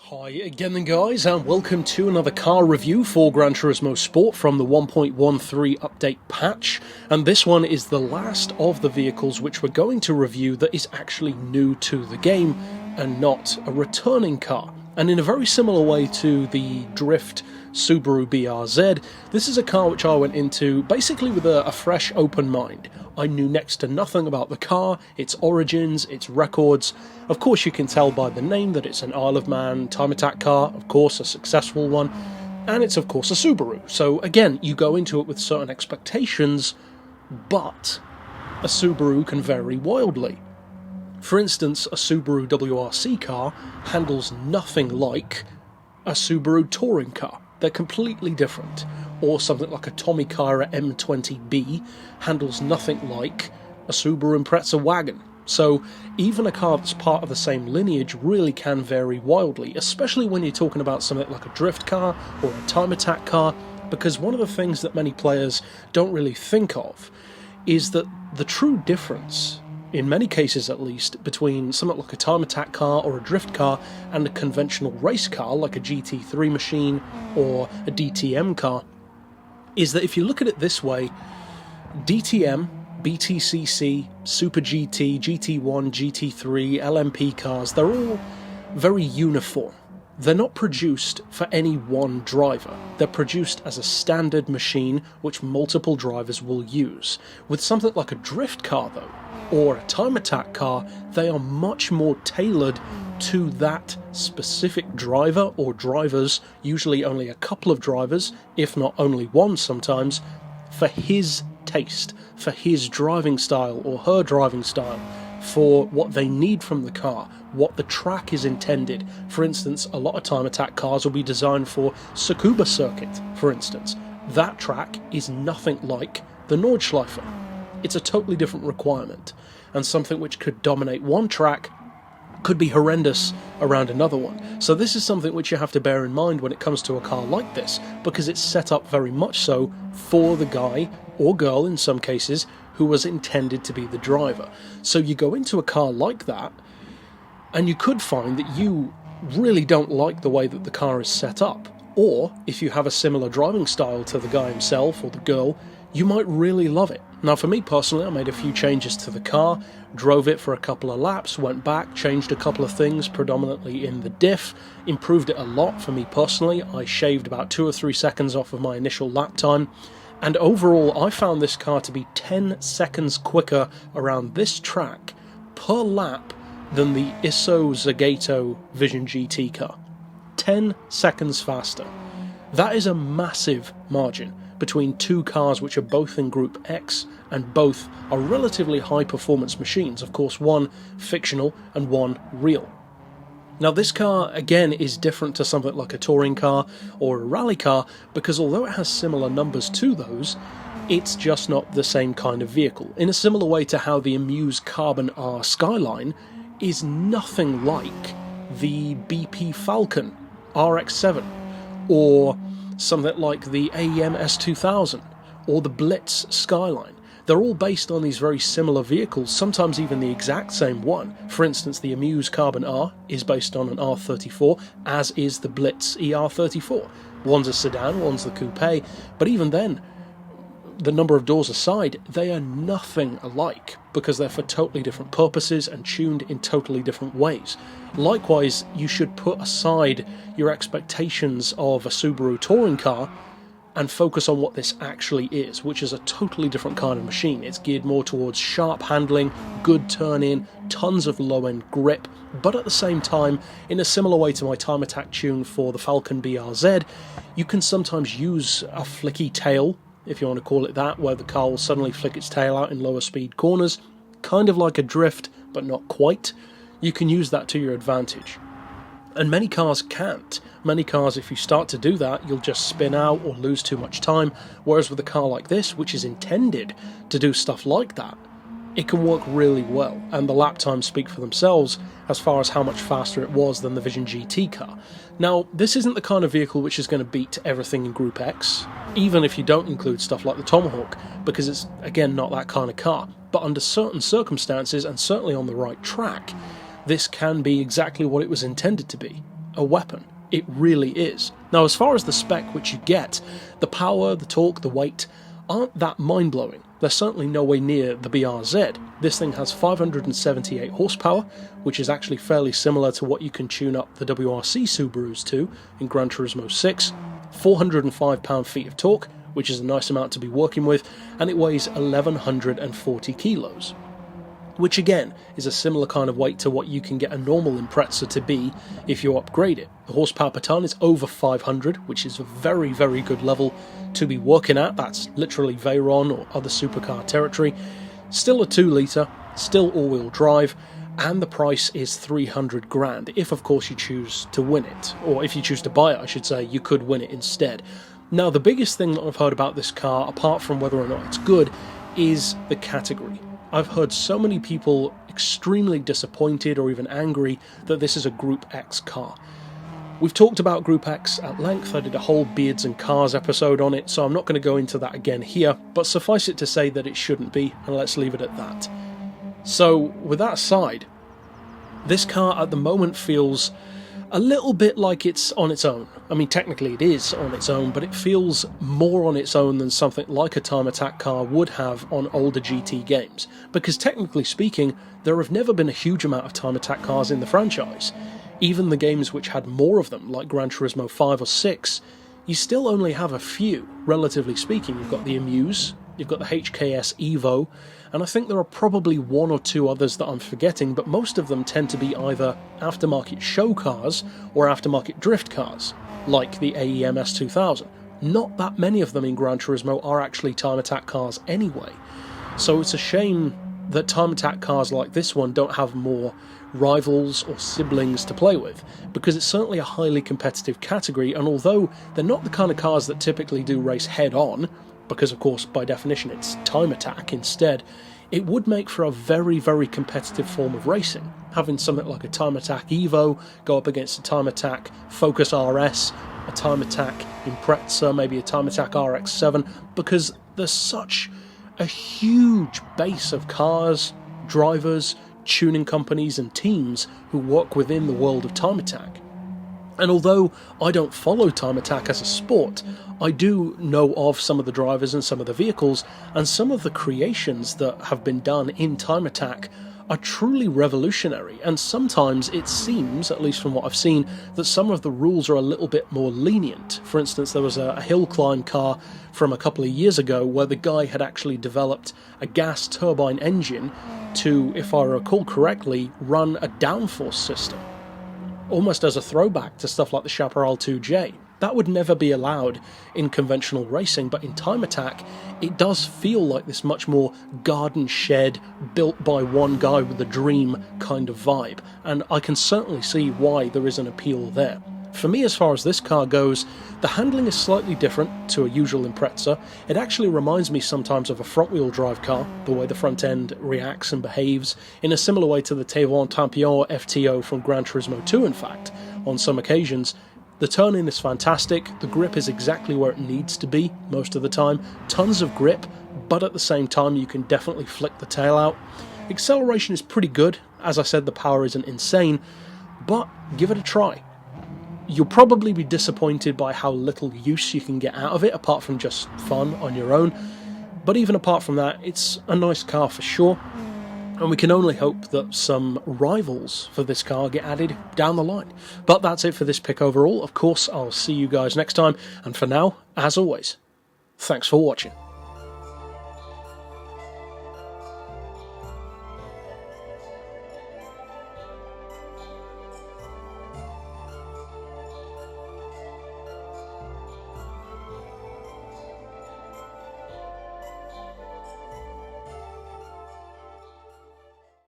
Hi again then guys, and welcome to another car review for Gran Turismo Sport from the 1.13 update patch, and this one is the last of the vehicles which we're going to review that is actually new to the game and not a returning car. And in a very similar way to the Drift Subaru WRX, this is a car which I went into basically with a fresh open mind. I knew next to nothing about the car, its origins, its records. Of course you can tell by the name that it's an Isle of Man Time Attack car, of course a successful one, and it's of course a Subaru. So again, you go into it with certain expectations, but a Subaru can vary wildly. For instance, a Subaru WRC car handles nothing like a Subaru touring car. They're completely different. Or something like a Tommy Kaira M20B handles nothing like a Subaru Impreza wagon. So even a car that's part of the same lineage really can vary wildly, especially when you're talking about something like a drift car or a time attack car, because one of the things that many players don't really think of is that the true difference, in many cases at least, between something like a time attack car or a drift car and a conventional race car like a GT3 machine or a DTM car, is that if you look at it this way, DTM, BTCC, Super GT, GT1, GT3, LMP cars, they're all very uniform. They're not produced for any one driver. They're produced as a standard machine which multiple drivers will use. With something like a drift car though, or a time attack car, they are much more tailored to that specific driver or drivers, usually only a couple of drivers, if not only one sometimes, for his taste, for his driving style or her driving style, for what they need from the car, what the track is intended. For instance, a lot of time attack cars will be designed for Tsukuba circuit, for instance. That track is nothing like the Nordschleife. It's a totally different requirement, and something which could dominate one track could be horrendous around another one. So this is something which you have to bear in mind when it comes to a car like this, because it's set up very much so for the guy, or girl in some cases, who was intended to be the driver. So you go into a car like that, and you could find that you really don't like the way that the car is set up. Or, if you have a similar driving style to the guy himself or the girl, you might really love it. Now for me personally, I made a few changes to the car, drove it for a couple of laps, went back, changed a couple of things, predominantly in the diff, improved it a lot for me personally. I shaved about 2 or 3 seconds off of my initial lap time, and overall I found this car to be 10 seconds quicker around this track per lap than the Isso Zagato Vision GT car. 10 seconds faster. That is a massive margin between two cars which are both in Group X and both are relatively high performance machines, of course one fictional and one real. Now this car again is different to something like a touring car or a rally car, because although it has similar numbers to those, it's just not the same kind of vehicle, in a similar way to how the Amuse Carbon R Skyline is nothing like the BP Falcon RX-7 or something like the AEM S2000 or the Blitz Skyline. They're all based on these very similar vehicles, sometimes even the exact same one. For instance, the Amuse Carbon R is based on an R34, as is the Blitz ER34. One's a sedan, one's the coupe, but even then, the number of doors aside, they are nothing alike, because they're for totally different purposes and tuned in totally different ways. Likewise, you should put aside your expectations of a Subaru touring car and focus on what this actually is, which is a totally different kind of machine. It's geared more towards sharp handling, good turn-in, tons of low-end grip, but at the same time, in a similar way to my time attack tune for the Falcon BRZ, you can sometimes use a flicky tail, if you want to call it that, where the car will suddenly flick its tail out in lower speed corners, kind of like a drift, but not quite. You can use that to your advantage. And many cars can't. Many cars, if you start to do that, you'll just spin out or lose too much time, whereas with a car like this, which is intended to do stuff like that, it can work really well, and the lap times speak for themselves as far as how much faster it was than the Vision GT car. Now, this isn't the kind of vehicle which is going to beat everything in Group X, even if you don't include stuff like the Tomahawk, because it's, again, not that kind of car. But under certain circumstances, and certainly on the right track, this can be exactly what it was intended to be. a weapon. It really is. Now, as far as the spec which you get, the power, the torque, the weight aren't that mind-blowing. They're certainly nowhere near the BRZ. This thing has 578 horsepower, which is actually fairly similar to what you can tune up the WRC Subarus to in Gran Turismo 6, 405 pound-feet of torque, which is a nice amount to be working with, and it weighs 1140 kilos. Which again is a similar kind of weight to what you can get a normal Impreza to be if you upgrade it. The horsepower per tonne is over 500, which is a very, very good level to be working at. That's literally Veyron or other supercar territory. Still a 2 litre, still all-wheel drive, and the price is 300 grand, if of course you choose to win it. Or if you choose to buy it, I should say, you could win it instead. Now, the biggest thing that I've heard about this car, apart from whether or not it's good, is the category. I've heard so many people extremely disappointed or even angry that this is a Group X car. We've talked about Group X at length. I did a whole Beards and Cars episode on it, so I'm not going to go into that again here, but suffice it to say that it shouldn't be, and let's leave it at that. So, with that aside, this car at the moment feels a little bit like it's on its own. I mean, technically it is on its own, but it feels more on its own than something like a Time Attack car would have on older GT games. Because technically speaking, there have never been a huge amount of Time Attack cars in the franchise. Even the games which had more of them, like Gran Turismo 5 or 6, you still only have a few, relatively speaking. You've got the Amuse, you've got the HKS Evo, and I think there are probably 1 or 2 others that I'm forgetting, but most of them tend to be either aftermarket show cars or aftermarket drift cars, like the AEM S2000. Not that many of them in Gran Turismo are actually Time Attack cars anyway, so it's a shame that Time Attack cars like this one don't have more rivals or siblings to play with, because it's certainly a highly competitive category, and although they're not the kind of cars that typically do race head-on, because of course by definition it's Time Attack instead, it would make for a very, very competitive form of racing. Having something like a Time Attack Evo go up against a Time Attack Focus RS, a Time Attack Impreza, maybe a Time Attack RX-7, because there's such a huge base of cars, drivers, tuning companies and teams who work within the world of Time Attack. And although I don't follow Time Attack as a sport, I do know of some of the drivers and some of the vehicles, and some of the creations that have been done in Time Attack are truly revolutionary, and sometimes it seems, at least from what I've seen, that some of the rules are a little bit more lenient. For instance, there was a hill climb car from a couple of years ago where the guy had actually developed a gas turbine engine to, if I recall correctly, run a downforce system, almost as a throwback to stuff like the Chaparral 2J. That would never be allowed in conventional racing, but in Time Attack, it does feel like this much more garden shed, built by one guy with a dream kind of vibe, and I can certainly see why there is an appeal there. For me, as far as this car goes, the handling is slightly different to a usual Impreza. It actually reminds me sometimes of a front-wheel drive car, the way the front end reacts and behaves, in a similar way to the Tevon Tampion FTO from Gran Turismo 2, in fact, on some occasions. The turn-in is fantastic, the grip is exactly where it needs to be most of the time, tons of grip, but at the same time you can definitely flick the tail out. Acceleration is pretty good, as I said the power isn't insane, but give it a try. You'll probably be disappointed by how little use you can get out of it, apart from just fun on your own, but even apart from that, it's a nice car for sure. And we can only hope that some rivals for this car get added down the line. But that's it for this pick overall. Of course, I'll see you guys next time. And for now, as always, thanks for watching.